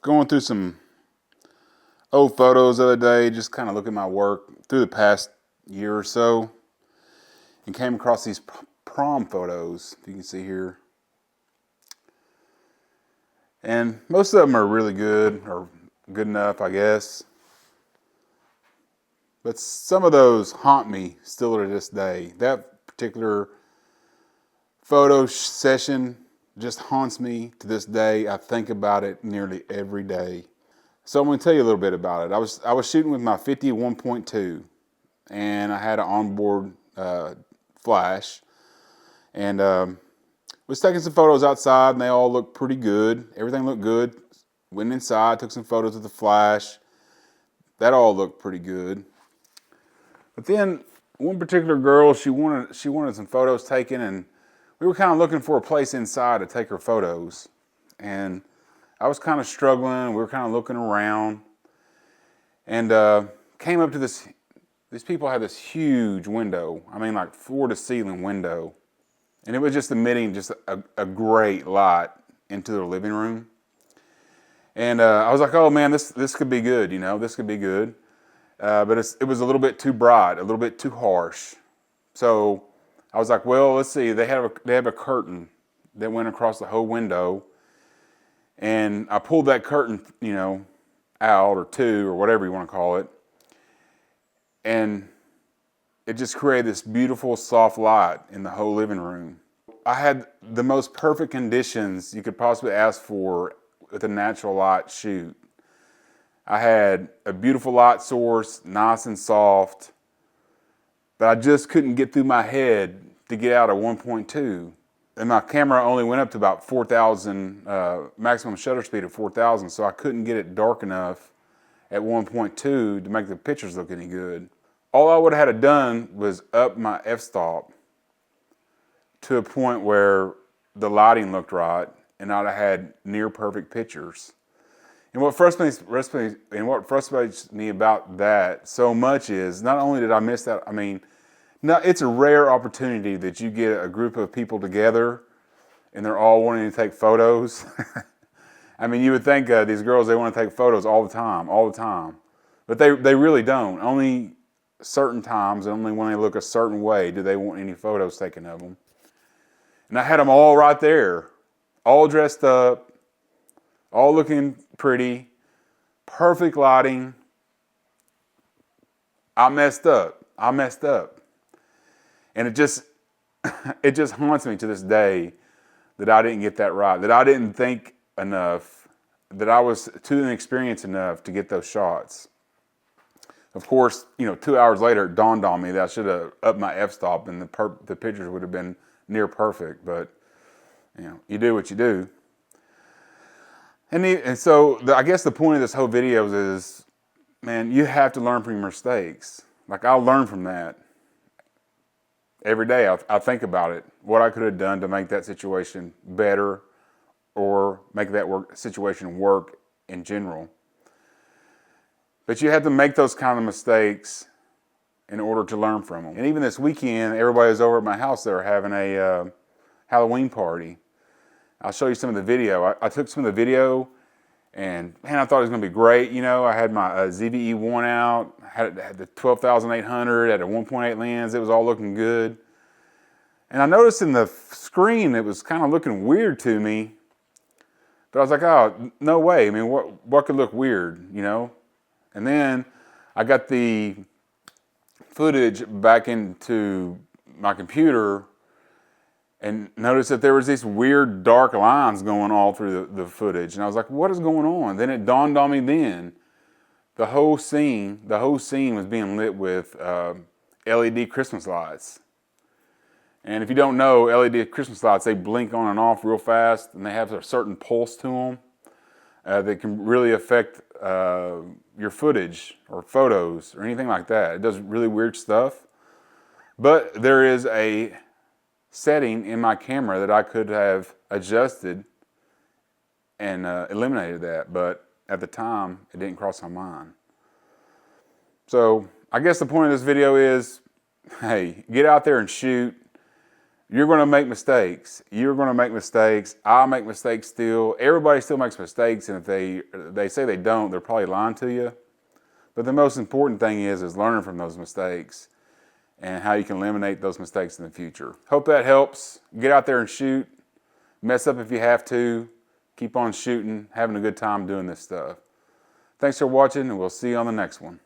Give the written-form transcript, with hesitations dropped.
going through some old photos the other day, just kind of looking at my work through the past year or so, and came across these prom photos, if you can see here. And most of them are really good, or good enough, I guess. But some of those haunt me still to this day. That particular photo session just haunts me to this day. I think about it nearly every day. So I'm going to tell you a little bit about it. I was shooting with my 50 1.2, and I had an onboard flash, and was taking some photos outside, and they all looked pretty good. Everything looked good. Went inside, took some photos with the flash. That all looked pretty good. But then one particular girl, she wanted some photos taken, and we were kind of looking for a place inside to take her photos. And I was kind of struggling. We were kind of looking around, and came up to this. These people had this huge window. I mean, like floor to ceiling window, and it was just emitting just a great light into their living room. And I was like, oh man, this could be good. You know, this could be good. But it was a little bit too bright, a little bit too harsh. So I was like, well, let's see. They have a curtain that went across the whole window. And I pulled that curtain, out or two or whatever you want to call it. And it just created this beautiful soft light in the whole living room. I had the most perfect conditions you could possibly ask for with a natural light shoot. I had a beautiful light source, nice and soft, but I just couldn't get through my head to get out of 1.2. And my camera only went up to about 4,000, maximum shutter speed of 4,000, so I couldn't get it dark enough at 1.2 to make the pictures look any good. All I would have had to done was up my f-stop to a point where the lighting looked right, and I'd have had near perfect pictures. And what frustrates me about that so much is not only did I miss that, it's a rare opportunity that you get a group of people together and they're all wanting to take photos. I mean, you would think these girls, they want to take photos all the time. But they really don't. Only certain times and only when they look a certain way do they want any photos taken of them. And I had them all right there, all dressed up, all looking pretty, perfect lighting. I messed up. And it just haunts me to this day that I didn't get that right, that I didn't think enough, that I was too inexperienced enough to get those shots. Of course, 2 hours later, it dawned on me that I should have upped my f-stop and the pictures would have been near perfect, but you do what you do. And so I guess the point of this whole video is, man, you have to learn from your mistakes. Like, I'll learn from that. Every day I think about it, what I could have done to make that situation better or make that situation work in general. But you have to make those kind of mistakes in order to learn from them. And even this weekend, everybody was over at my house. They were having a Halloween party. I'll show you some of the video. I took some of the video, and man, I thought it was going to be great. I had my ZVE1 out, had the 12,800 at a 1.8 lens. It was all looking good. And I noticed in the screen it was kind of looking weird to me. But I was like, oh, no way. I mean, what could look weird, And then I got the footage back into my computer and noticed that there was these weird dark lines going all through the footage. And I was like, what is going on? Then it dawned on me the whole scene was being lit with LED Christmas lights. And if you don't know, LED Christmas lights, they blink on and off real fast, and they have a certain pulse to them that can really affect your footage or photos or anything like that. It does really weird stuff. But there is a setting in my camera that I could have adjusted and eliminated that, but at the time it didn't cross my mind. So I guess the point of this video is, hey, get out there and shoot. You're going to make mistakes. You're going to make mistakes. I'll make mistakes still. Everybody still makes mistakes, and if they say they don't, they're probably lying to you. But the most important thing is learning from those mistakes and how you can eliminate those mistakes in the future. Hope that helps. Get out there and shoot. Mess up if you have to. Keep on shooting, having a good time doing this stuff. Thanks for watching, and we'll see you on the next one.